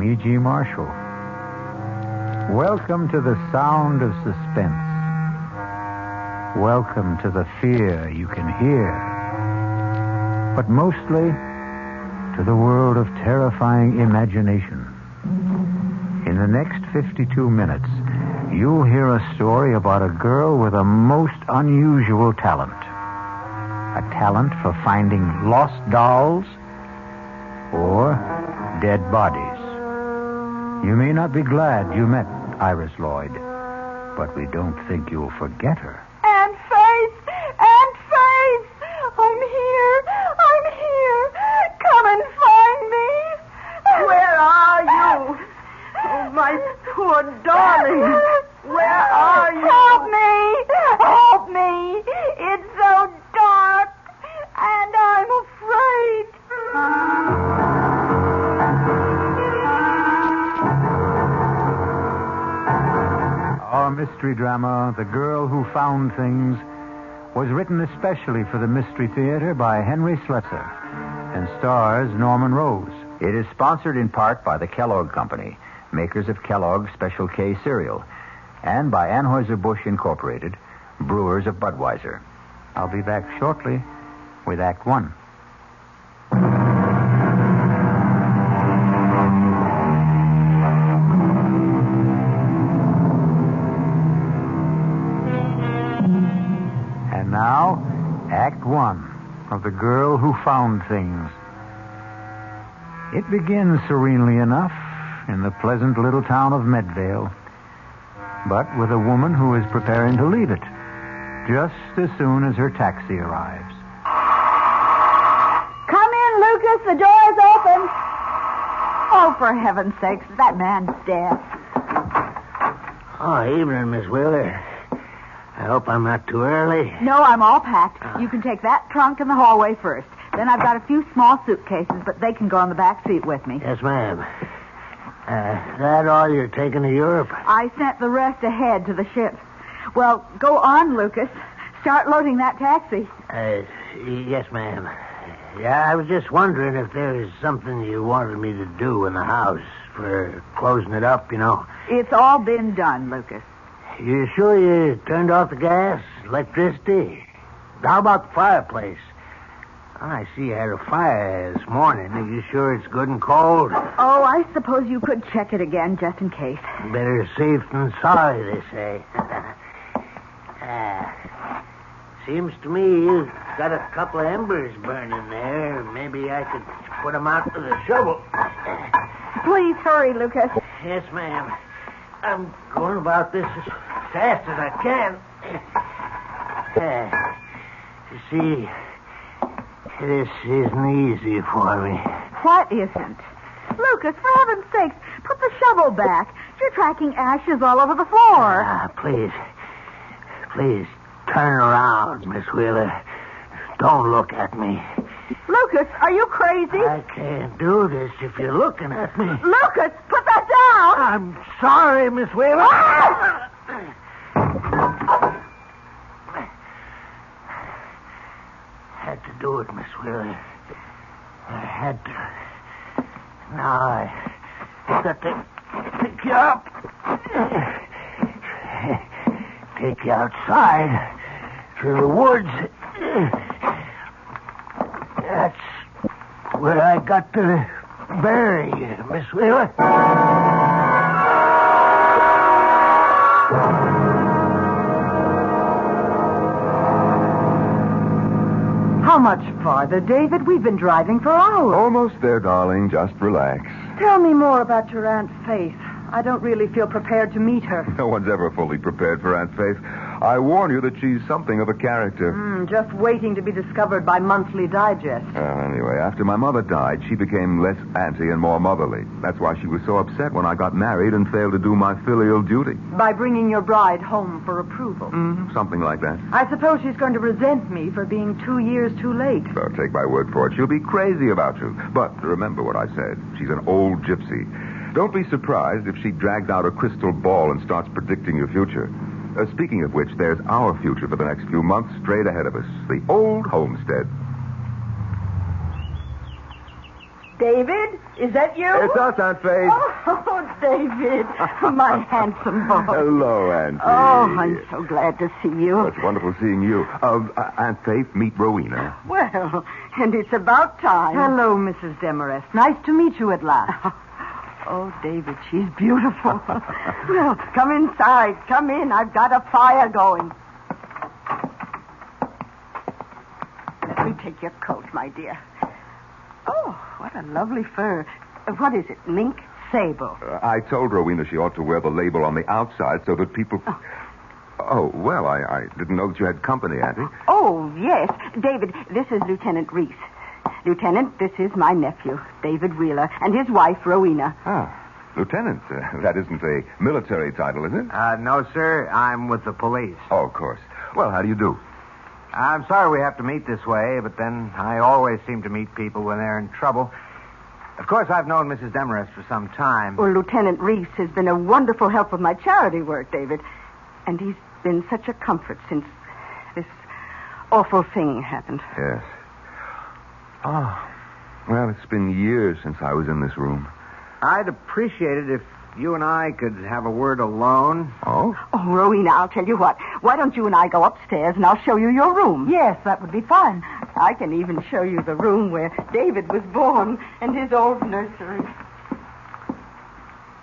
I'm E.G. Marshall. Welcome to the sound of suspense. Welcome to the fear you can hear. But mostly to the world of terrifying imagination. In the next 52 minutes, you'll hear a story about a girl with a most unusual talent. A talent for finding lost dolls or dead bodies. You may not be glad you met Iris Lloyd, but we don't think you'll forget her. Aunt Faith! Aunt Faith! I'm here! Come and find me! Where are you? Oh, my poor darling. Where are you? Help me! It's so dark, and I'm afraid. Our mystery drama, The Girl Who Found Things, was written especially for the Mystery Theater by Henry Slesser and stars Norman Rose. It is sponsored in part by the Kellogg Company, makers of Kellogg's Special K cereal, and by Anheuser-Busch Incorporated, brewers of Budweiser. I'll be back shortly with Act One. And now, Act One of The Girl Who Found Things. It begins serenely enough in the pleasant little town of Medvale, but with a woman who is preparing to leave it just as soon as her taxi arrives. Come in, Lucas. The door's open. Oh, for heaven's sakes, that man's deaf. Oh, evening, Miss Wheeler. I hope I'm not too early. No, I'm all packed. You can take that trunk in the hallway first. Then I've got a few small suitcases, but they can go on the back seat with me. Yes, ma'am. That all you're taking to Europe? I sent the rest ahead to the ship. Well, go on, Lucas. Start loading that taxi. Yes, ma'am. Yeah, I was just wondering if there was something you wanted me to do in the house for closing it up, you know. It's all been done, Lucas. You sure you turned off the gas, electricity? How about the fireplace? I see you had a fire this morning. Are you sure it's good and cold? Oh, I suppose you could check it again just in case. Better safe than sorry, they say. Seems to me you've got a couple of embers burning there. Maybe I could put them out with a shovel. Please hurry, Lucas. Yes, ma'am. I'm going about this as fast as I can. You see, this isn't easy for me. What isn't? Lucas, for heaven's sakes, put the shovel back. You're tracking ashes all over the floor. Please, turn around, Miss Wheeler. Don't look at me. Lucas, are you crazy? I can't do this if you're looking at me. Lucas, put that down! I'm sorry, Miss Wheeler. Had to do it, Miss Wheeler. I had to. Now I got to pick you up. Take you outside through the woods. That's where I got to bury you, Miss Wheeler. How much farther, David? We've been driving for hours. Almost there, darling. Just relax. Tell me more about your Aunt Faith. I don't really feel prepared to meet her. No one's ever fully prepared for Aunt Faith. I warn you that she's something of a character. Just waiting to be discovered by Monthly Digest. Anyway, after my mother died, she became less auntie and more motherly. That's why she was so upset when I got married and failed to do my filial duty. By bringing your bride home for approval. Something like that. I suppose she's going to resent me for being 2 years too late. So take my word for it. She'll be crazy about you. But remember what I said. She's an old gypsy. Don't be surprised if she drags out a crystal ball and starts predicting your future. Speaking of which, there's our future for the next few months straight ahead of us. The old homestead. David, is that you? It's us, Aunt Faith. Oh, David, my handsome boy. Hello, Auntie. Oh, I'm so glad to see you. Well, it's wonderful seeing you. Aunt Faith, meet Rowena. Well, and it's about time. Hello, Mrs. Demarest. Nice to meet you at last. Oh, David, she's beautiful. Well, come inside. Come in. I've got a fire going. Let me take your coat, my dear. Oh, what a lovely fur. What is it, mink? Sable. I told Rowena she ought to wear the label on the outside so that people... Oh, well, I didn't know that you had company, Auntie. Oh, yes. David, this is Lieutenant Reese. Lieutenant, this is my nephew, David Wheeler, and his wife, Rowena. Ah, Lieutenant. That isn't a military title, is it? No, sir. I'm with the police. Oh, of course. Well, how do you do? I'm sorry we have to meet this way, but then I always seem to meet people when they're in trouble. Of course, I've known Mrs. Demarest for some time. Well, Lieutenant Reese has been a wonderful help with my charity work, David. And he's been such a comfort since this awful thing happened. Yes. Oh, well, it's been years since I was in this room. I'd appreciate it if you and I could have a word alone. Oh? Oh, Rowena, I'll tell you what. Why don't you and I go upstairs and I'll show you your room? Yes, that would be fine. I can even show you the room where David was born and his old nursery.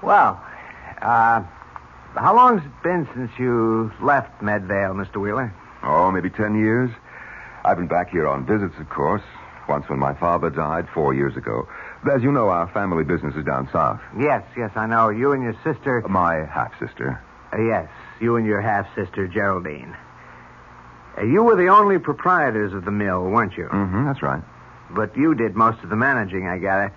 Well, how long's it been since you left Medvale, Mr. Wheeler? Oh, maybe 10 years. I've been back here on visits, of course. Once when my father died 4 years ago. As you know, our family business is down south. Yes, I know. You and your sister... My half-sister. Yes, you and your half-sister, Geraldine. You were the only proprietors of the mill, weren't you? Mm-hmm, that's right. But you did most of the managing, I gather.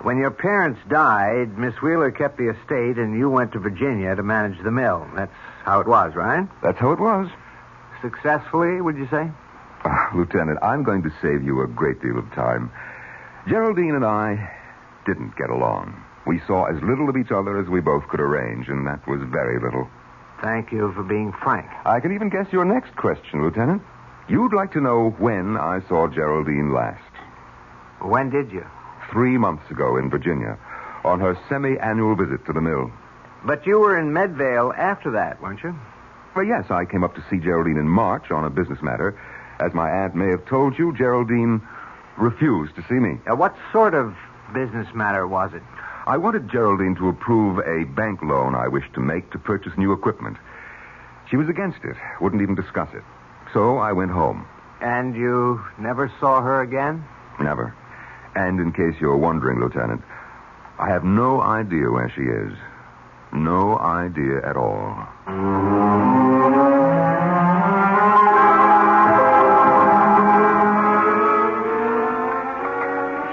When your parents died, Miss Wheeler kept the estate and you went to Virginia to manage the mill. That's how it was, right? That's how it was. Successfully, would you say? Lieutenant, I'm going to save you a great deal of time. Geraldine and I didn't get along. We saw as little of each other as we both could arrange, and that was very little. Thank you for being frank. I can even guess your next question, Lieutenant. You'd like to know when I saw Geraldine last. When did you? 3 months ago in Virginia, on her semi-annual visit to the mill. But you were in Medvale after that, weren't you? Well, yes, I came up to see Geraldine in March on a business matter. As my aunt may have told you, Geraldine refused to see me. What sort of business matter was it? I wanted Geraldine to approve a bank loan I wished to make to purchase new equipment. She was against it, wouldn't even discuss it. So I went home. And you never saw her again? Never. And in case you're wondering, Lieutenant, I have no idea where she is. No idea at all.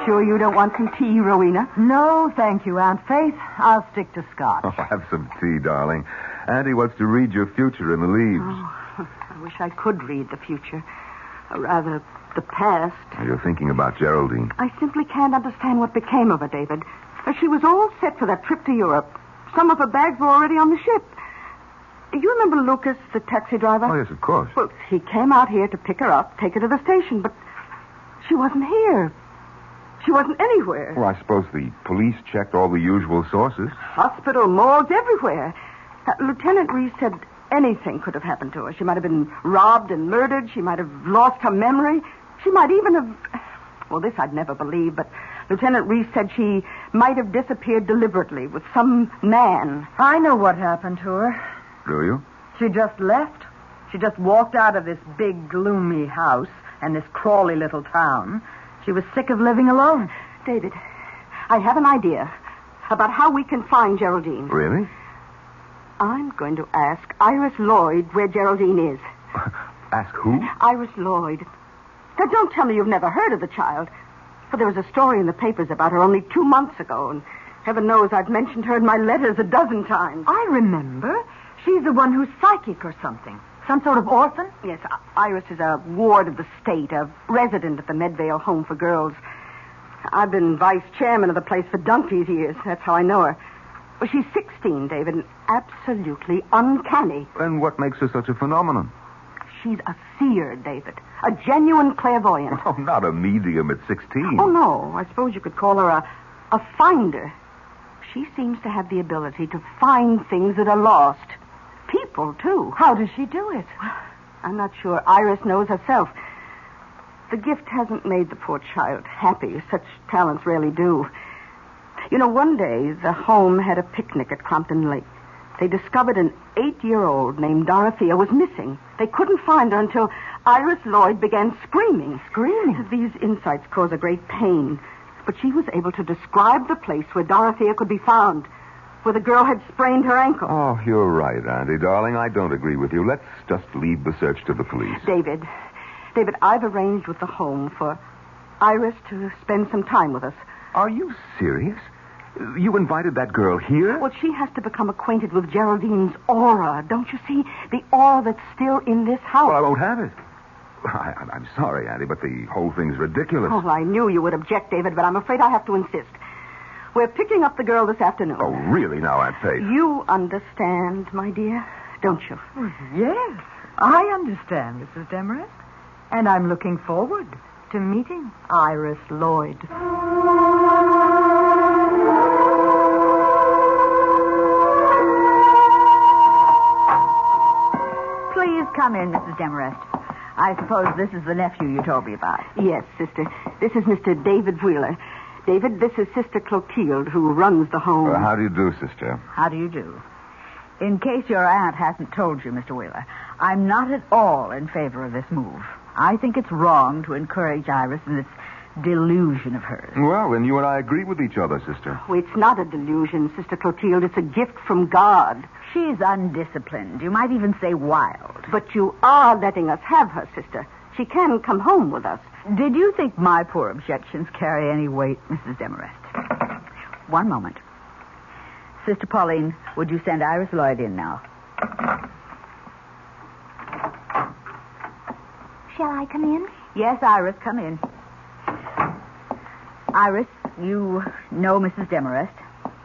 Sure you don't want some tea, Rowena? No, thank you, Aunt Faith. I'll stick to scotch. Oh, have some tea, darling. Auntie wants to read your future in the leaves. Oh, I wish I could read the future. Or rather, the past. You're thinking about Geraldine. I simply can't understand what became of her, David. She was all set for that trip to Europe. Some of her bags were already on the ship. You remember Lucas, the taxi driver? Oh, yes, of course. Well, he came out here to pick her up, take her to the station, but she wasn't here. She wasn't anywhere. Well, I suppose the police checked all the usual sources. Hospital, morgues, everywhere. Lieutenant Reese said anything could have happened to her. She might have been robbed and murdered. She might have lost her memory. She might even have... Well, this I'd never believe, but Lieutenant Reese said she might have disappeared deliberately with some man. I know what happened to her. Do you? She just left. She just walked out of this big, gloomy house and this crawly little town. She was sick of living alone. David, I have an idea about how we can find Geraldine. Really? I'm going to ask Iris Lloyd where Geraldine is. Ask who? Iris Lloyd. Now, don't tell me you've never heard of the child. For there was a story in the papers about her only 2 months ago, and heaven knows I've mentioned her in my letters a dozen times. I remember. She's the one who's psychic or something. Some sort of orphan? Yes, Iris is a ward of the state, a resident at the Medvale Home for Girls. I've been vice chairman of the place for donkey's years. That's how I know her. Well, she's 16, David, and absolutely uncanny. And what makes her such a phenomenon? she's a seer, David. A genuine clairvoyant. Oh, not a medium at 16. Oh, no. I suppose you could call her a finder. She seems to have the ability to find things that are lost. People, too. How does she do it? I'm not sure Iris knows herself. The gift hasn't made the poor child happy. Such talents rarely do. You know, one day, the home had a picnic at Crompton Lake. They discovered an 8-year-old named Dorothea was missing. They couldn't find her until Iris Lloyd began screaming. Screaming? These insights cause a great pain. But she was able to describe the place where Dorothea could be found, where the girl had sprained her ankle. Oh, you're right, Auntie, darling. I don't agree with you. Let's just leave the search to the police. David, I've arranged with the home for Iris to spend some time with us. Are you serious? You invited that girl here? Well, she has to become acquainted with Geraldine's aura. Don't you see? The aura that's still in this house. Well, I won't have it. I'm sorry, Auntie, but the whole thing's ridiculous. Oh, I knew you would object, David, but I'm afraid I have to insist. We're picking up the girl this afternoon. Oh, really now, Aunt Faith? You understand, my dear, don't you? Yes, I understand, Mrs. Demarest. And I'm looking forward to meeting Iris Lloyd. Please come in, Mrs. Demarest. I suppose this is the nephew you told me about. Yes, sister. This is Mr. David Wheeler. David, this is Sister Clotilde, who runs the home. How do you do, sister? How do you do? In case your aunt hasn't told you, Mr. Wheeler, I'm not at all in favor of this move. I think it's wrong to encourage Iris in this delusion of hers. Well, then you and I agree with each other, sister. Oh, it's not a delusion, Sister Clotilde. It's a gift from God. She's undisciplined. You might even say wild. But you are letting us have her, sister. She can come home with us. Did you think my poor objections carry any weight, Mrs. Demarest? One moment. Sister Pauline, would you send Iris Lloyd in now? Shall I come in? Yes, Iris, come in. Iris, you know Mrs. Demarest.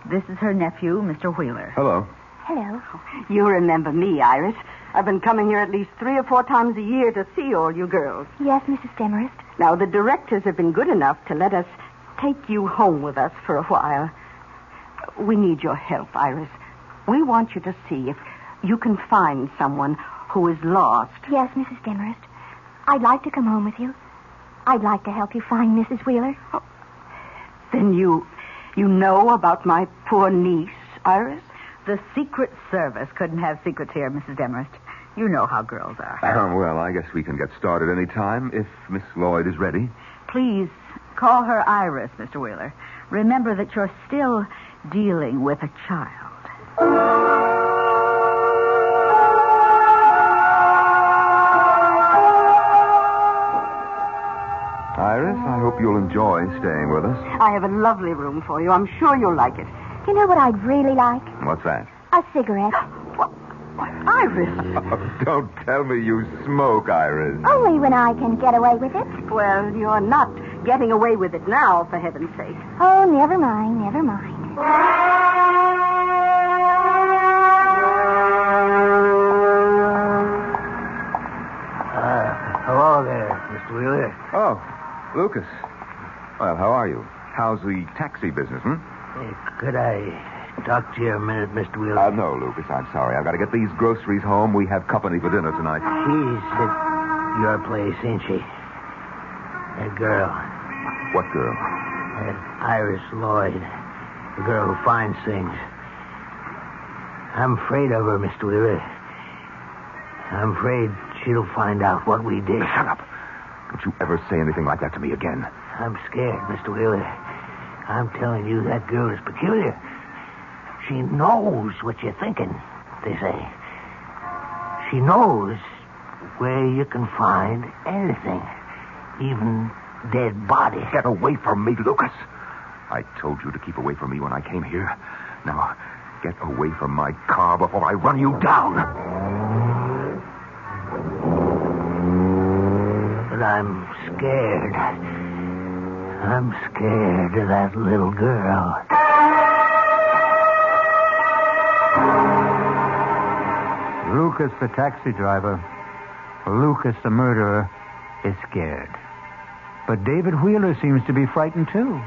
This is her nephew, Mr. Wheeler. Hello. Hello. You remember me, Iris. I've been coming here at least 3 or 4 times a year to see all you girls. Yes, Mrs. Demarest. Now, the directors have been good enough to let us take you home with us for a while. We need your help, Iris. We want you to see if you can find someone who is lost. Yes, Mrs. Demarest. I'd like to come home with you. I'd like to help you find Mrs. Wheeler. Oh. Then you know about my poor niece, Iris? The Secret Service couldn't have secrets here, Mrs. Demarest. You know how girls are. Well, I guess we can get started any time if Miss Lloyd is ready. Please call her Iris, Mr. Wheeler. Remember that you're still dealing with a child. Iris, I hope you'll enjoy staying with us. I have a lovely room for you. I'm sure you'll like it. You know what I'd really like? What's that? A cigarette. What, Iris? Oh, don't tell me you smoke, Iris. Only when I can get away with it. Well, you're not getting away with it now, for heaven's sake. Oh, never mind, never mind. Hello there, Mr. Wheeler. Oh, Lucas. Well, how are you? How's the taxi business, Could I talk to you a minute, Mr. Wheeler? No, Lucas, I'm sorry. I've got to get these groceries home. We have company for dinner tonight. She's at your place, ain't she? That girl. What girl? That Iris Lloyd. The girl who finds things. I'm afraid of her, Mr. Wheeler. I'm afraid she'll find out what we did. Shut up. Don't you ever say anything like that to me again. I'm scared, Mr. Wheeler. I'm telling you, that girl is peculiar. She knows what you're thinking, they say. She knows where you can find anything, even dead bodies. Get away from me, Lucas. I told you to keep away from me when I came here. Now, get away from my car before I run you down. But I'm scared. I'm scared of that little girl. Lucas, the taxi driver, Lucas, the murderer, is scared. But David Wheeler seems to be frightened, too.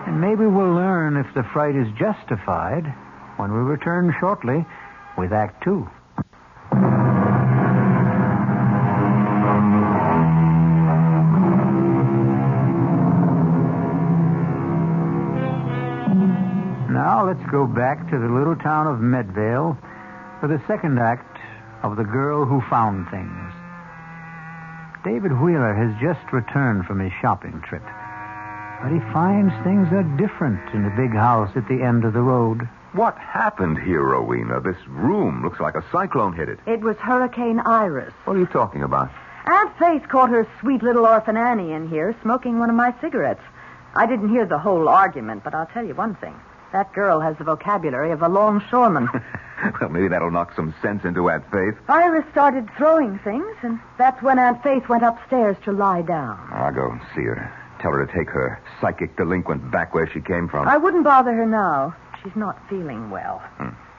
And maybe we'll learn if the fright is justified when we return shortly with Act 2. Now let's go back to the little town of Medvale for the second act of The Girl Who Found Things. David Wheeler has just returned from his shopping trip, but he finds things are different in the big house at the end of the road. What happened here, Rowena? This room looks like a cyclone hit it. It was Hurricane Iris. What are you talking about? Aunt Faith caught her sweet little orphan Annie in here smoking one of my cigarettes. I didn't hear the whole argument, but I'll tell you one thing. That girl has the vocabulary of a longshoreman. Well, maybe that'll knock some sense into Aunt Faith. Iris started throwing things, and that's when Aunt Faith went upstairs to lie down. I'll go and see her. Tell her to take her psychic delinquent back where she came from. I wouldn't bother her now. She's not feeling well.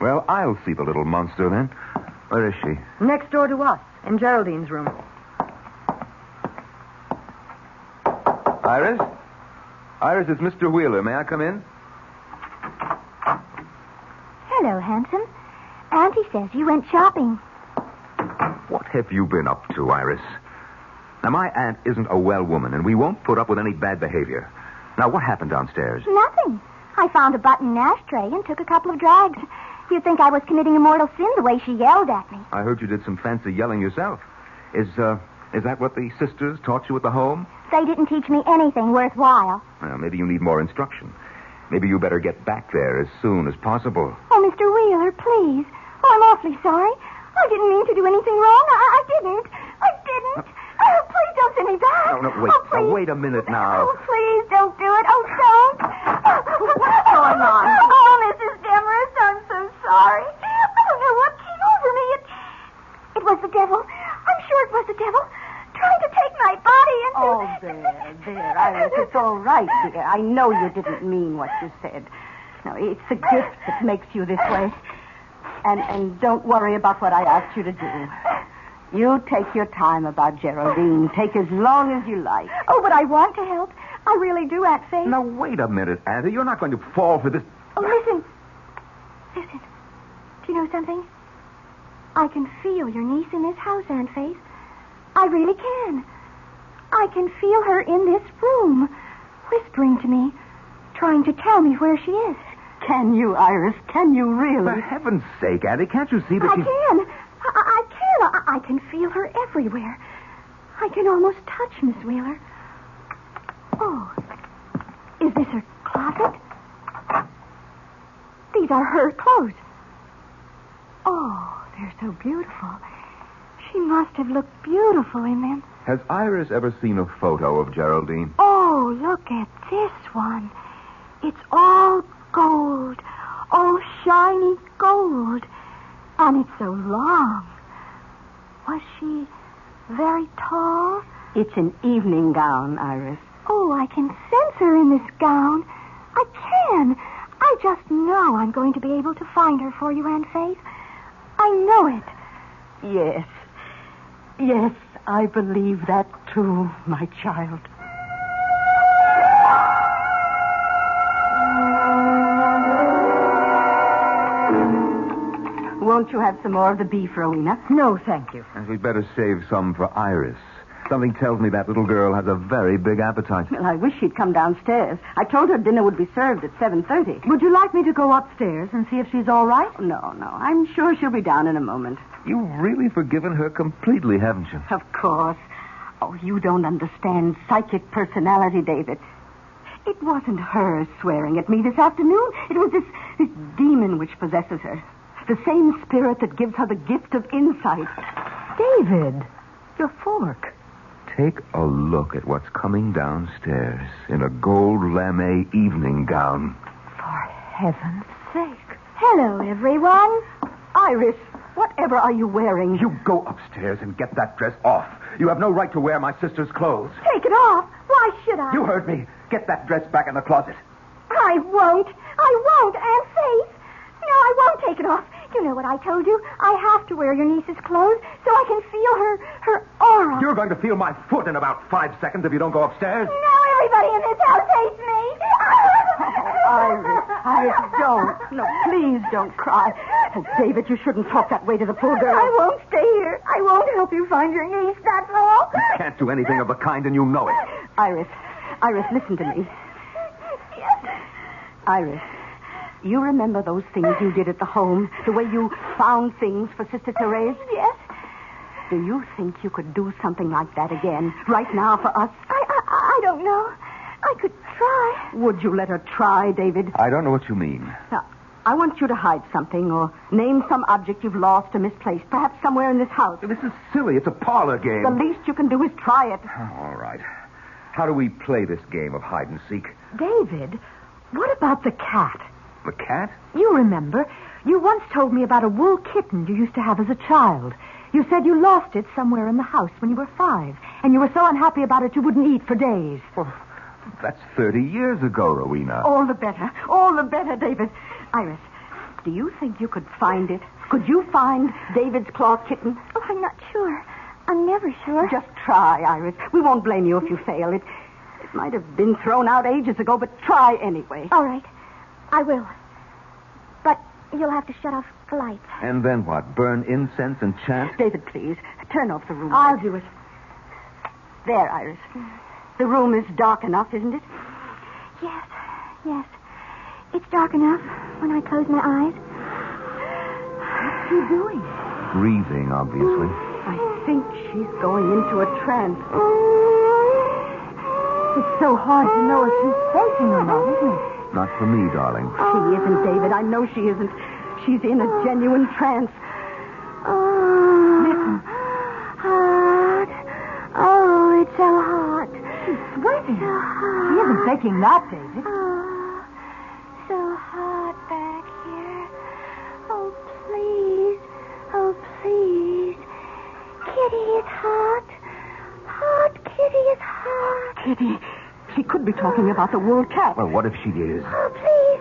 Well, I'll see the little monster then. Where is she? Next door to us, in Geraldine's room. Iris? Iris, it's Mr. Wheeler. May I come in? Hello, handsome. Auntie says you went shopping. What have you been up to, Iris? Now, my aunt isn't a well woman, and we won't put up with any bad behavior. Now, what happened downstairs? Nothing. I found a button ashtray and took a couple of drags. You'd think I was committing a mortal sin the way she yelled at me. I heard you did some fancy yelling yourself. Is that what the sisters taught you at the home? They didn't teach me anything worthwhile. Well, maybe you need more instruction. Maybe you better get back there as soon as possible. Oh, Mr. Wheeler, please. Oh, I'm awfully sorry. I didn't mean to do anything wrong. I didn't. Oh, please don't send me back. No, wait. Oh, please. Wait a minute now. Oh, please don't do it. Oh, don't. What's going on? Oh, Mrs. Demarest, I'm so sorry. I don't know what came over me. It was the devil. I'm sure it was the devil. Trying to take my body into... Oh, there, Iris. It's all right, dear. I know you didn't mean what you said. No, it's a gift that makes you this way. And don't worry about what I asked you to do. You take your time about Geraldine. Take as long as you like. Oh, but I want to help. I really do, Aunt Faith. Now, wait a minute, Auntie. You're not going to fall for this... Oh, listen. Listen. Do you know something? I can feel your niece in this house, Aunt Faith. I really can. I can feel her in this room, whispering to me, trying to tell me where she is. Can you, Iris? Can you really? For heaven's sake, Auntie, can't you see that I can. I can feel her everywhere. I can almost touch Miss Wheeler. Oh, is this her closet? These are her clothes. Oh, they're so beautiful. She must have looked beautiful in them. Has Iris ever seen a photo of Geraldine? Oh, look at this one. It's all gold. All shiny gold. And it's so long. Was she very tall? It's an evening gown, Iris. Oh, I can sense her in this gown. I can. I just know I'm going to be able to find her for you, Aunt Faith. I know it. Yes. Yes, I believe that too, my child. Won't you have some more of the beef, Rowena? No, thank you. And we'd better save some for Iris. Something tells me that little girl has a very big appetite. Well, I wish she'd come downstairs. I told her dinner would be served at 7:30. Would you like me to go upstairs and see if she's all right? No. I'm sure she'll be down in a moment. You've really forgiven her completely, haven't you? Of course. Oh, you don't understand psychic personality, David. It wasn't her swearing at me this afternoon. It was this demon which possesses her. The same spirit that gives her the gift of insight. David, your fork. Take a look at what's coming downstairs in a gold lame evening gown. For heaven's sake. Hello, everyone. Iris, whatever are you wearing? You go upstairs and get that dress off. You have no right to wear my sister's clothes. Take it off. Why should I? You heard me. Get that dress back in the closet. I won't, Aunt Faith. No, I won't take it off. You know what I told you? I have to wear your niece's clothes so I can feel her aura. You're going to feel my foot in about 5 seconds if you don't go upstairs. Now everybody in this house hates me. Iris, don't. No, please don't cry. Oh, David, you shouldn't talk that way to the poor girl. I won't stay here. I won't help you find your niece, that's all. You can't do anything of the kind, and you know it. Iris, listen to me. Yes. Iris, you remember those things you did at the home? The way you found things for Sister Therese? Yes. Do you think you could do something like that again, right now for us? I don't know. I could try. Would you let her try, David? I don't know what you mean. Now, I want you to hide something or name some object you've lost or misplaced, perhaps somewhere in this house. This is silly. It's a parlor game. The least you can do is try it. All right. How do we play this game of hide and seek? David, what about the cat? The cat? You remember, you once told me about a wool kitten you used to have as a child. You said you lost it somewhere in the house when you were 5, and you were so unhappy about it you wouldn't eat for days. Well, that's 30 years ago, Rowena. All the better. All the better, David. Iris, do you think you could find it? Could you find David's cloth kitten? Oh, I'm not sure. I'm never sure. Just try, Iris. We won't blame you if you fail. It might have been thrown out ages ago, but try anyway. All right. I will. But you'll have to shut off the lights. And then what? Burn incense and chant? David, please, turn off the room I'll light. do it. There, Iris. The room is dark enough, isn't it? Yes. Yes. It's dark enough when I close my eyes. What's she doing? Breathing, obviously. I think she's going into a trance. It's so hard to know if she's faking or not, isn't it? Not for me, darling. She isn't, David. I know she isn't. She's in a genuine trance. Listen. Hot. Oh, it's so hot. She's sweating. So hot. She isn't faking that, David. Oh, so hot back here. Oh, please. Oh, please. Kitty is hot. Hot Kitty is hot. Kitty, she could be talking about the wool cat. Well, what if she is? Oh, please.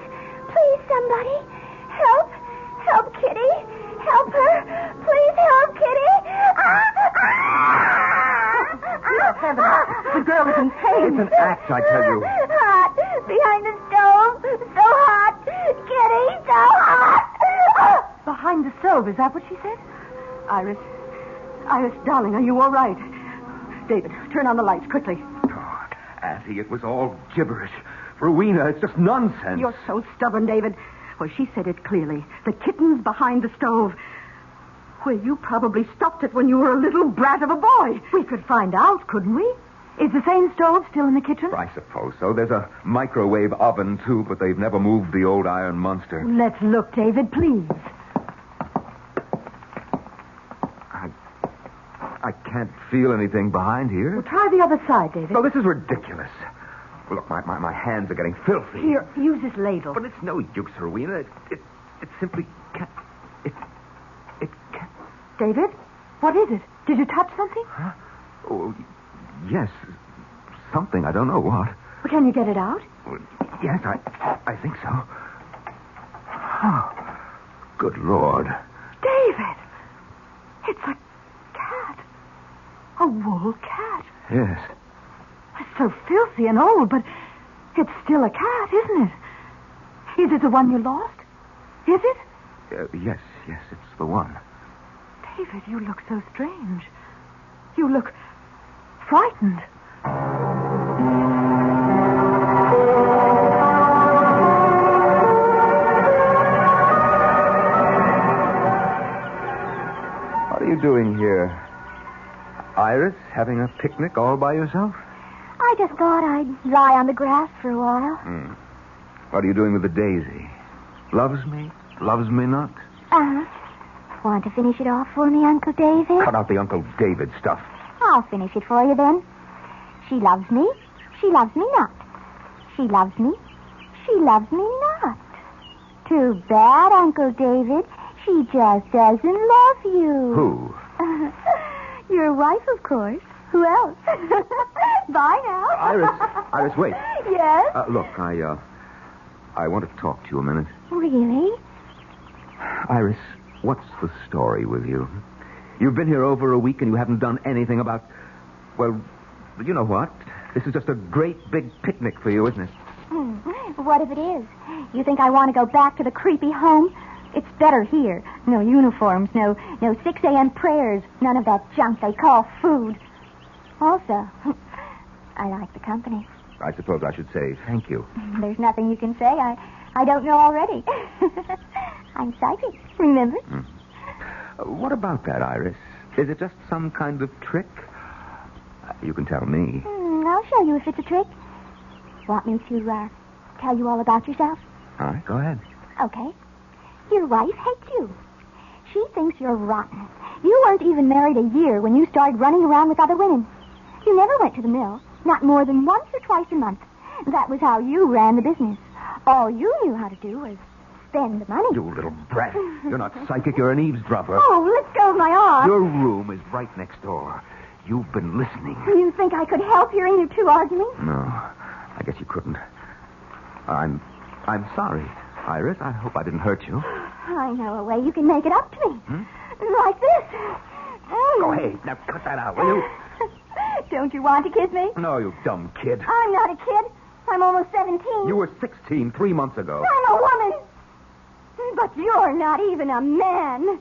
Please, somebody. Help. Help Kitty. Help her. Please help Kitty. Dear heaven, the girl is in pain. It's an act, I tell you. Hot. Behind the stove. So hot. Kitty, so hot. Behind the stove, is that what she said? Iris, darling, are you all right? David, turn on the lights quickly. Oh, Auntie, it was all gibberish. Rowena, it's just nonsense. You're so stubborn, David. Well, she said it clearly. The kitten's behind the stove. Well, you probably stopped it when you were a little brat of a boy. We could find out, couldn't we? Is the same stove still in the kitchen? I suppose so. There's a microwave oven, too, but they've never moved the old iron monster. Let's look, David, please. I can't feel anything behind here. Well, try the other side, David. No, this is ridiculous. Well, look, my hands are getting filthy. Here, use this ladle. But it's no use, Rowena. It simply can't. It can't. David, what is it? Did you touch something? Huh? Oh, yes. Something. I don't know what. Well, can you get it out? Well, yes, I think so. Oh, good Lord. David! It's a cat. A wool cat. Yes. It's so filthy and old, but it's still a cat, isn't it? Is it the one you lost? Is it? Yes, it's the one. David, you look so strange. You look frightened. What are you doing here? Iris, having a picnic all by yourself? I just thought I'd lie on the grass for a while. What are you doing with the daisy? Loves me? Loves me not? Want to finish it off for me, Uncle David? Cut out the Uncle David stuff. I'll finish it for you then. She loves me. She loves me not. She loves me. She loves me not. Too bad, Uncle David. She just doesn't love you. Who? Your wife, of course. Who else? Bye now. Iris, wait. Yes? Look, I want to talk to you a minute. Really? Iris, What's the story with you? You've been here over a week and you haven't done anything about... Well, you know what? This is just a great big picnic for you, isn't it? What if it is? You think I want to go back to the creepy home? It's better here. No uniforms, no 6 a.m. prayers, none of that junk they call food. Also, I like the company. I suppose I should say thank you. There's nothing you can say I don't know already. I'm psychic, remember? What about that, Iris? Is it just some kind of trick? You can tell me. I'll show you if it's a trick. Want me to tell you all about yourself? All right, go ahead. Okay. Your wife hates you. She thinks you're rotten. You weren't even married a year when you started running around with other women. You never went to the mill, not more than once or twice a month. That was how you ran the business. All you knew how to do was spend the money. You little brat. You're not psychic, you're an eavesdropper. Oh, let go of my arm. Your room is right next door. You've been listening. You think I could help hearing you two arguing? No, I guess you couldn't. I'm sorry, Iris. I hope I didn't hurt you. I know a way you can make it up to me. Like this. Go ahead. Now cut that out, will you? Don't you want to kiss me? No, you dumb kid. I'm not a kid. I'm almost 17. You were 16 3 months ago. I'm a woman. But you're not even a man.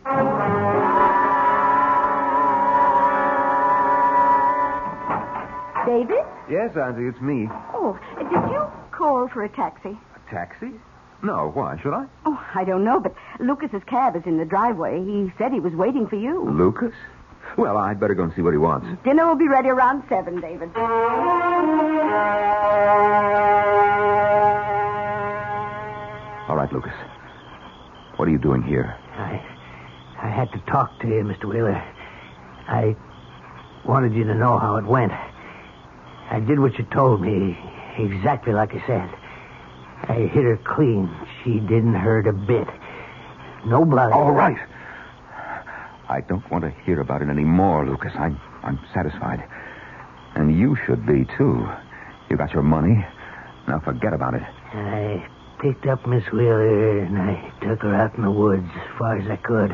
David? Yes, Auntie, it's me. Oh, did you call for a taxi? A taxi? No, why should I? Oh, I don't know, but Lucas's cab is in the driveway. He said he was waiting for you. Lucas? Well, I'd better go and see what he wants. Dinner will be ready around 7, David. All right, Lucas. What are you doing here? I had to talk to you, Mr. Wheeler. I wanted you to know how it went. I did what you told me, exactly like I said. I hit her clean. She didn't hurt a bit. No blood. All right. I don't want to hear about it anymore, Lucas. I'm satisfied. And you should be, too. You got your money. Now forget about it. I picked up Miss Wheeler and I took her out in the woods as far as I could.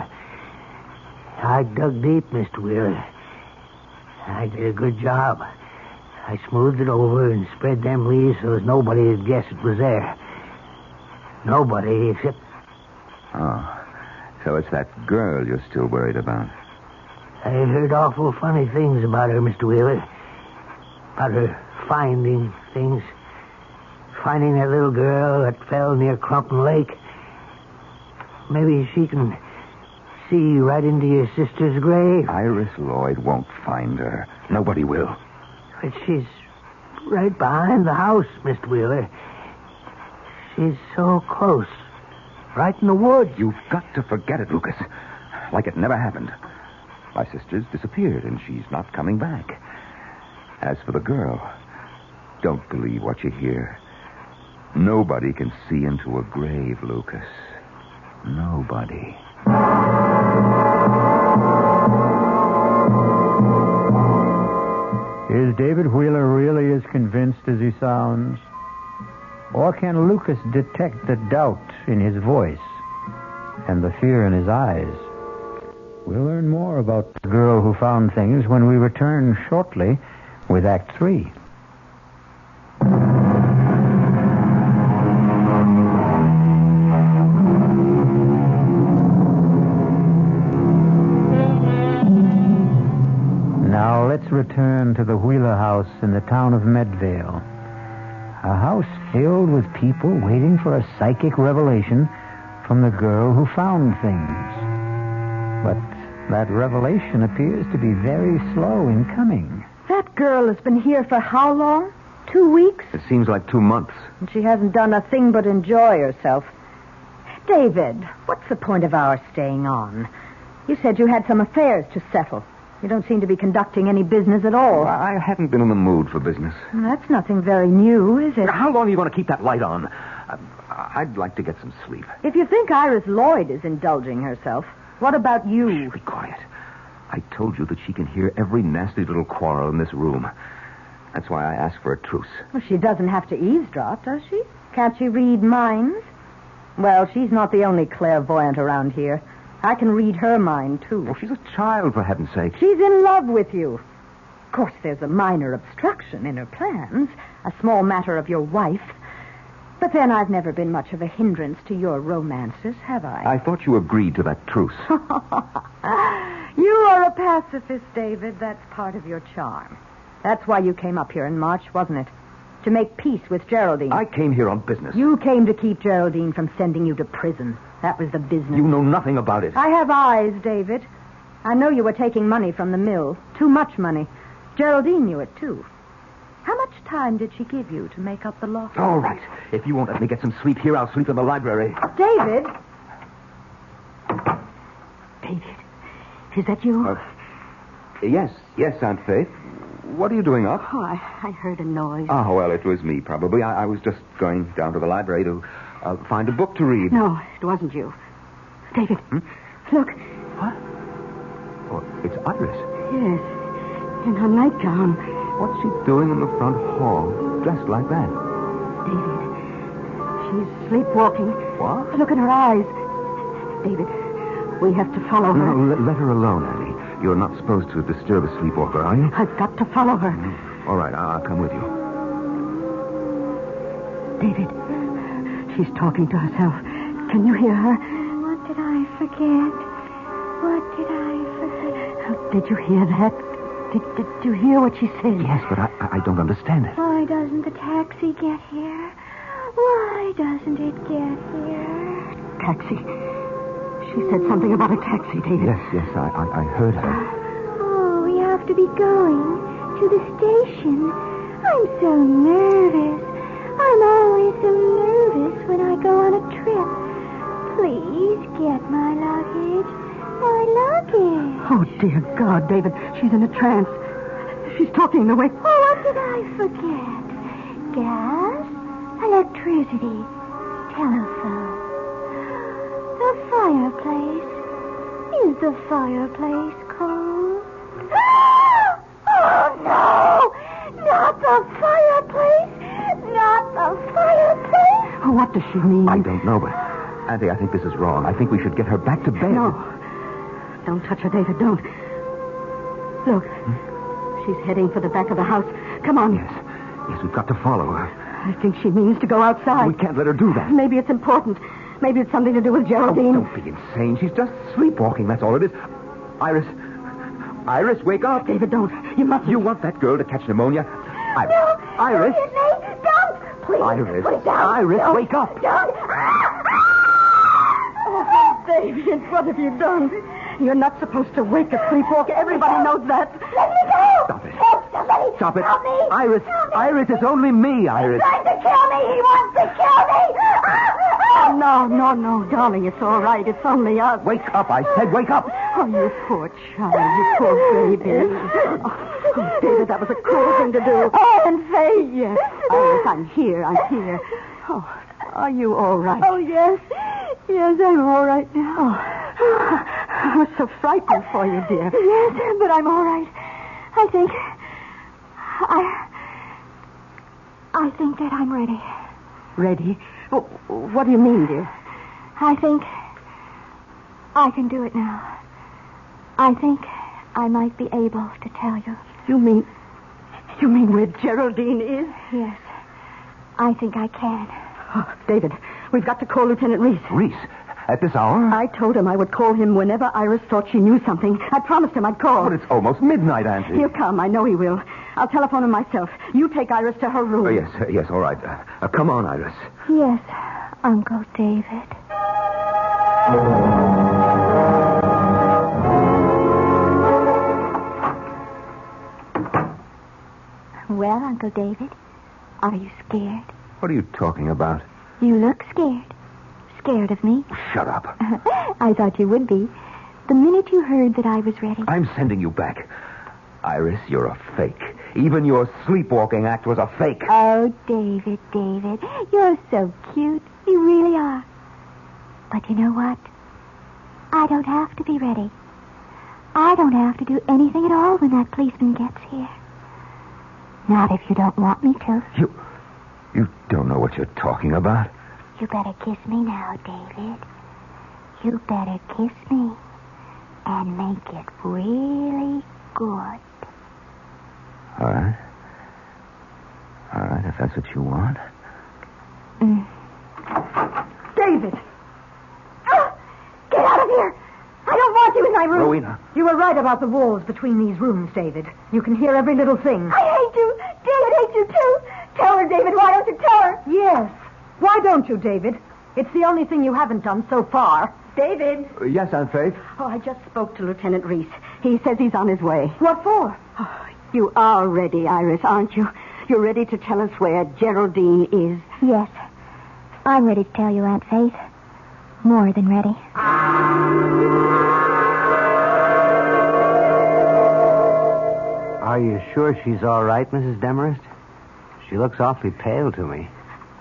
I dug deep, Mr. Wheeler. I did a good job. I smoothed it over and spread them leaves so that nobody would guess it was there. Nobody except... Oh, so it's that girl you're still worried about. I heard awful funny things about her, Mr. Wheeler. About her finding things. Finding that little girl that fell near Crumpton Lake. Maybe she can see right into your sister's grave. Iris Lloyd won't find her. Nobody will. But she's right behind the house, Mr. Wheeler. She's so close. Right in the woods. You've got to forget it, Lucas. Like it never happened. My sister's disappeared, and she's not coming back. As for the girl, don't believe what you hear. Nobody can see into a grave, Lucas. Nobody. Is David Wheeler really as convinced as he sounds? Or can Lucas detect the doubt in his voice and the fear in his eyes? We'll learn more about the girl who found things when we return shortly with Act 3. Now let's return to the Wheeler house in the town of Medvale. A house filled with people waiting for a psychic revelation from the girl who found things. But that revelation appears to be very slow in coming. That girl has been here for how long? 2 weeks? It seems like 2 months. And she hasn't done a thing but enjoy herself. David, what's the point of our staying on? You said you had some affairs to settle. You don't seem to be conducting any business at all. Well, I haven't been in the mood for business. That's nothing very new, is it? How long are you going to keep that light on? I'd like to get some sleep. If you think Iris Lloyd is indulging herself, what about you? Be quiet. I told you that she can hear every nasty little quarrel in this room. That's why I asked for a truce. Well, she doesn't have to eavesdrop, does she? Can't she read minds? Well, she's not the only clairvoyant around here. I can read her mind, too. Well, she's a child, for heaven's sake. She's in love with you. Of course, there's a minor obstruction in her plans, a small matter of your wife. But then I've never been much of a hindrance to your romances, have I? I thought you agreed to that truce. You are a pacifist, David. That's part of your charm. That's why you came up here in March, wasn't it? To make peace with Geraldine. I came here on business. You came to keep Geraldine from sending you to prison. That was the business. You know nothing about it. I have eyes, David. I know you were taking money from the mill. Too much money. Geraldine knew it, too. How much time did she give you to make up the loss? All right. If you won't let me get some sleep here, I'll sleep in the library. David? David? Is that you? Yes, Aunt Faith. What are you doing up? Oh, I heard a noise. Oh, well, it was me, probably. I was just going down to the library to find a book to read. No, it wasn't you. David, look. What? Oh, it's Iris. Yes, in her nightgown. What's she doing in the front hall, dressed like that? David, she's sleepwalking. What? Look in her eyes. David, we have to follow her. No, let her alone, Annie. You're not supposed to disturb a sleepwalker, are you? I've got to follow her. All right, I'll come with you. David, she's talking to herself. Can you hear her? What did I forget? What did I forget? Did you hear that? Did you hear what she said? Yes, but I don't understand it. Why doesn't the taxi get here? Why doesn't it get here? Taxi. She said something about a taxi, David. Yes, I heard her. Oh, we have to be going to the station. I'm so nervous. I'm always so nervous when I go on a trip. Please get my luggage. My luggage. Oh, dear God, David. She's in a trance. She's talking the way... Oh, what did I forget? Gas, electricity, telephone. The fireplace. Is the fireplace cold? Oh, no! Not the fireplace! Not the fireplace! Oh, what does she mean? I don't know, but... Auntie, I think this is wrong. I think we should get her back to bed. No. Don't touch her, David. Don't. Look. She's heading for the back of the house. Come on. Yes, we've got to follow her. I think she means to go outside. We can't let her do that. Maybe it's important. Maybe it's something to do with Geraldine. Oh, don't be insane. She's just sleepwalking. That's all it is. Iris, wake up. David, don't. You mustn't. You want that girl to catch pneumonia? Iris. No. Iris. Don't. Please. Iris. Please don't. Iris, Don't. wake up. Don't. Oh, David, what have you done? You're not supposed to wake a sleepwalker. Everybody knows that. Let me go. Stop it. Oh, somebody. Stop it. Help me. Iris. Help me. Iris, it's only me, Iris. He's trying to kill me. He wants to kill me. No, darling. It's all right. It's only us. Wake up, I said. Wake up. Oh, you poor child. You poor baby. Oh, David, that was a cruel thing to do. Oh, and Faye. Yes. Iris, I'm here. Oh, are you all right? Oh, yes. Yes, I'm all right now. Oh, I was so frightened for you, dear. Yes, but I'm all right. I think that I'm ready. Ready? What do you mean, dear? I think I can do it now. I think I might be able to tell you. You mean where Geraldine is? Yes, I think I can. Oh, David, we've got to call Lieutenant Reese. Reese? At this hour? I told him I would call him whenever Iris thought she knew something. I promised him I'd call. But it's almost midnight, Auntie. He'll come. I know he will. I'll telephone him myself. You take Iris to her room. Yes, all right. Come on, Iris. Yes, Uncle David. Well, Uncle David, are you scared? What are you talking about? You look scared. Scared of me? Shut up. I thought you would be. The minute you heard that I was ready. I'm sending you back. Iris, you're a fake. Even your sleepwalking act was a fake. Oh, David, you're so cute. You really are. But you know what? I don't have to be ready. I don't have to do anything at all when that policeman gets here. Not if you don't want me to. You don't know what you're talking about. You better kiss me now, David. You better kiss me and make it really good. All right. All right, if that's what you want. David! Get out of here! I don't want you in my room. Rowena. You were right about the walls between these rooms, David. You can hear every little thing. I hate you. David hates you, too. Tell her, David. Why don't you tell her? Yes. Why don't you, David? It's the only thing you haven't done so far. David! Yes, Aunt Faith? Oh, I just spoke to Lieutenant Reese. He says he's on his way. What for? Oh, you are ready, Iris, aren't you? You're ready to tell us where Geraldine is. Yes. I'm ready to tell you, Aunt Faith. More than ready. Are you sure she's all right, Mrs. Demarest? She looks awfully pale to me.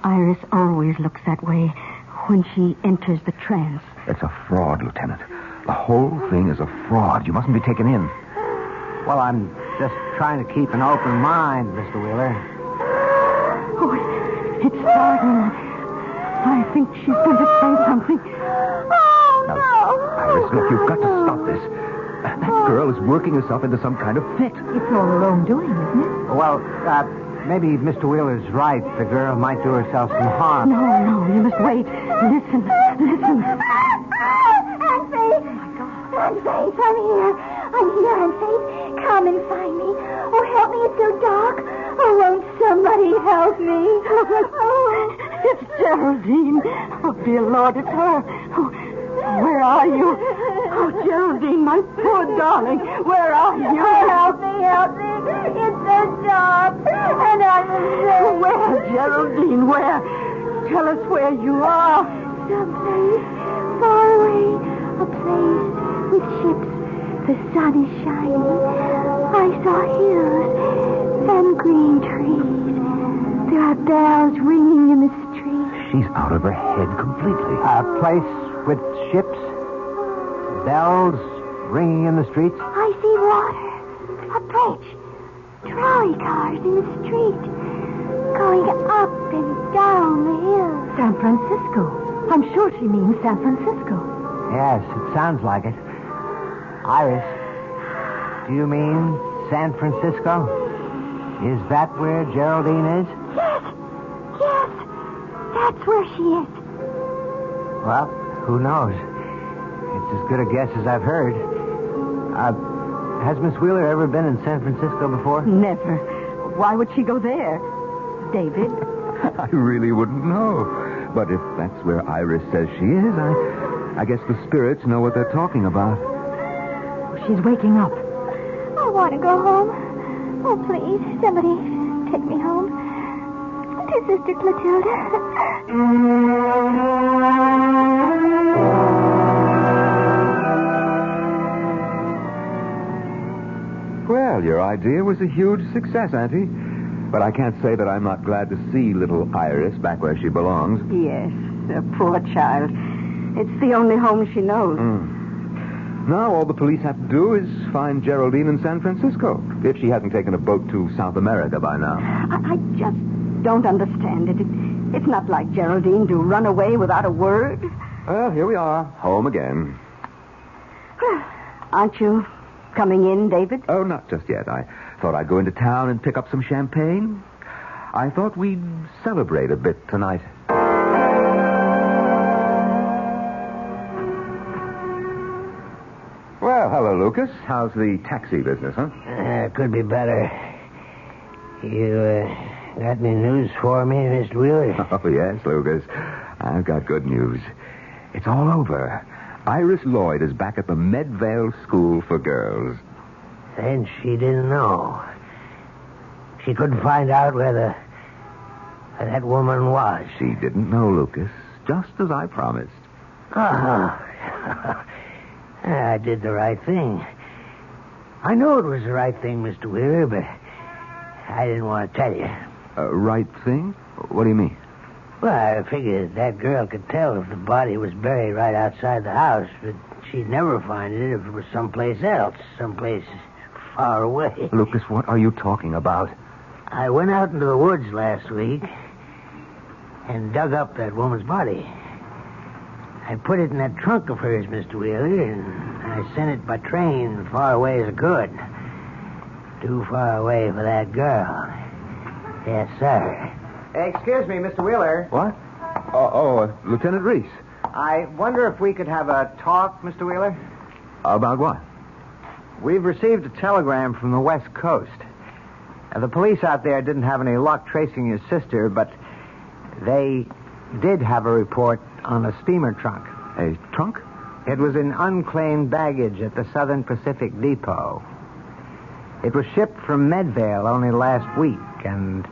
Iris always looks that way when she enters the trance. It's a fraud, Lieutenant. The whole thing is a fraud. You mustn't be taken in. Well, I'm just trying to keep an open mind, Mr. Wheeler. Oh, it's startling. I think she's going to say something. Oh, no. Iris, look, you've got to stop this. That girl is working herself into some kind of fit. It's all her own doing, isn't it? Well, maybe Mr. Wheeler's right. The girl might do herself some harm. No, you must wait. Listen. Aunt Faith. Aunt Faith, I'm here. Aunt Faith. Come and find me. Oh, help me. It's so dark. Oh, won't somebody help me? Oh. It's Geraldine. Oh, dear Lord, it's her. Oh, where are you? Oh, Geraldine, my poor darling. Where are you? Help me. It's so dark. And I'm afraid. Where, Geraldine, where? Tell us where you are. Someplace far away. A place with ships. The sun is shining. I saw hills and green trees. There are bells ringing in the street. She's out of her head completely. A place with ships, bells ringing in the streets. I see water, a bridge, trolley cars in the street, going up and down the hill. San Francisco. I'm sure she means San Francisco. Yes, it sounds like it. Iris, do you mean San Francisco? Is that where Geraldine is? Yes, that's where she is. Well, who knows? It's as good a guess as I've heard. Has Miss Wheeler ever been in San Francisco before? Never. Why would she go there? David? I really wouldn't know. But if that's where Iris says she is, I guess the spirits know what they're talking about. She's waking up. I want to go home. Oh, please, somebody take me home. To Sister Clotilda. Well, your idea was a huge success, Auntie. But I can't say that I'm not glad to see little Iris back where she belongs. Yes, a poor child. It's the only home she knows. Now all the police have to do is find Geraldine in San Francisco, if she hasn't taken a boat to South America by now. I just don't understand it. It's not like Geraldine to run away without a word. Well, here we are, home again. Aren't you coming in, David? Oh, not just yet. I thought I'd go into town and pick up some champagne. I thought we'd celebrate a bit tonight. Well, hello, Lucas. How's the taxi business, huh? Could be better. You, got any news for me, Mr. Wheeler? Oh, yes, Lucas. I've got good news. It's all over. Iris Lloyd is back at the Medvale School for Girls. Then she didn't know. She couldn't find out where that woman was. She didn't know, Lucas, just as I promised. I did the right thing. I know it was the right thing, Mr. Wheeler, but I didn't want to tell you. Right thing? What do you mean? Well, I figured that girl could tell if the body was buried right outside the house, but she'd never find it if it was someplace else, someplace far away. Lucas, what are you talking about? I went out into the woods last week and dug up that woman's body. I put it in that trunk of hers, Mr. Wheeler, and I sent it by train as far away as I could. Too far away for that girl. Yes, sir. Excuse me, Mr. Wheeler. What? Lieutenant Reese. I wonder if we could have a talk, Mr. Wheeler? About what? We've received a telegram from the West Coast. The police out there didn't have any luck tracing your sister, but they did have a report on a steamer trunk. A trunk? It was in unclaimed baggage at the Southern Pacific Depot. It was shipped from Medvale only last week, and,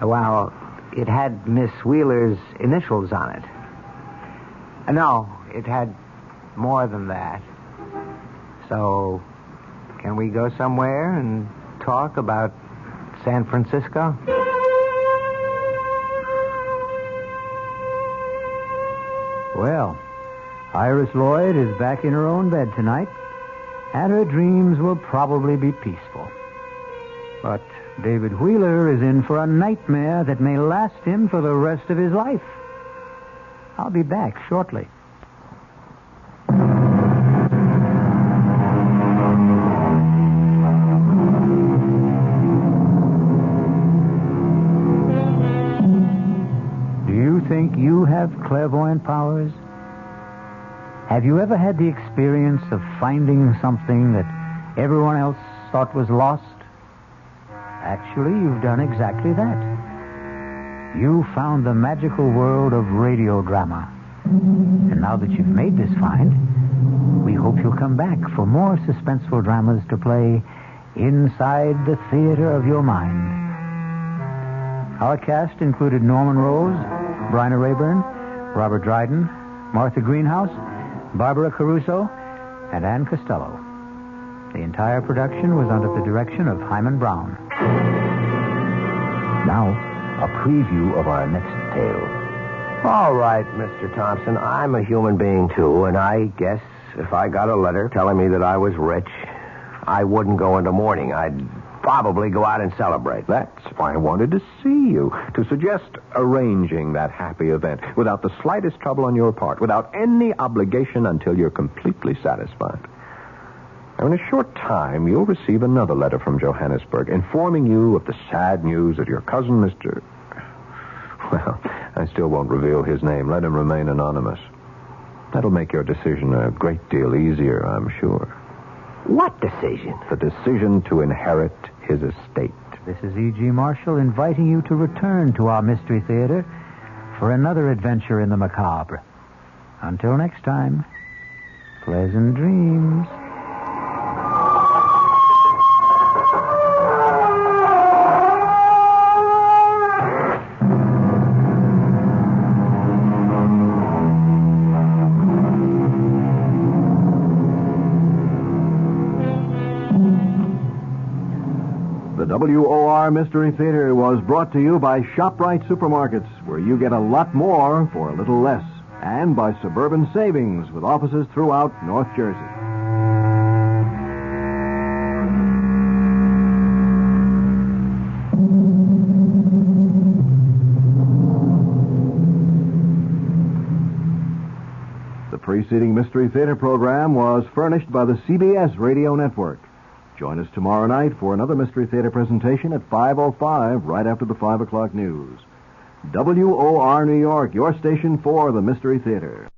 well, it had Miss Wheeler's initials on it. No, it had more than that. So, can we go somewhere and talk about San Francisco? Well, Iris Lloyd is back in her own bed tonight, and her dreams will probably be peaceful. But David Wheeler is in for a nightmare that may last him for the rest of his life. I'll be back shortly. Do you think you have clairvoyant powers? Have you ever had the experience of finding something that everyone else thought was lost? Actually, you've done exactly that. You found the magical world of radio drama. And now that you've made this find, we hope you'll come back for more suspenseful dramas to play inside the theater of your mind. Our cast included Norman Rose, Bryna Rayburn, Robert Dryden, Martha Greenhouse, Barbara Caruso, and Ann Costello. The entire production was under the direction of Himan Brown. Now, a preview of our next tale. All right, Mr. Thompson, I'm a human being, too, and I guess if I got a letter telling me that I was rich, I wouldn't go into mourning. I'd probably go out and celebrate. That's why I wanted to see you, to suggest arranging that happy event without the slightest trouble on your part, without any obligation until you're completely satisfied. Now, in a short time, you'll receive another letter from Johannesburg informing you of the sad news that your cousin, Mr. Well, I still won't reveal his name. Let him remain anonymous. That'll make your decision a great deal easier, I'm sure. What decision? The decision to inherit his estate. This is E.G. Marshall inviting you to return to our Mystery Theater for another adventure in the macabre. Until next time, pleasant dreams. The WOR Mystery Theater was brought to you by ShopRite Supermarkets, where you get a lot more for a little less, and by Suburban Savings, with offices throughout North Jersey. The preceding Mystery Theater program was furnished by the CBS Radio Network. Join us tomorrow night for another Mystery Theater presentation at 5:05, right after the 5 o'clock news. WOR New York, your station for the Mystery Theater.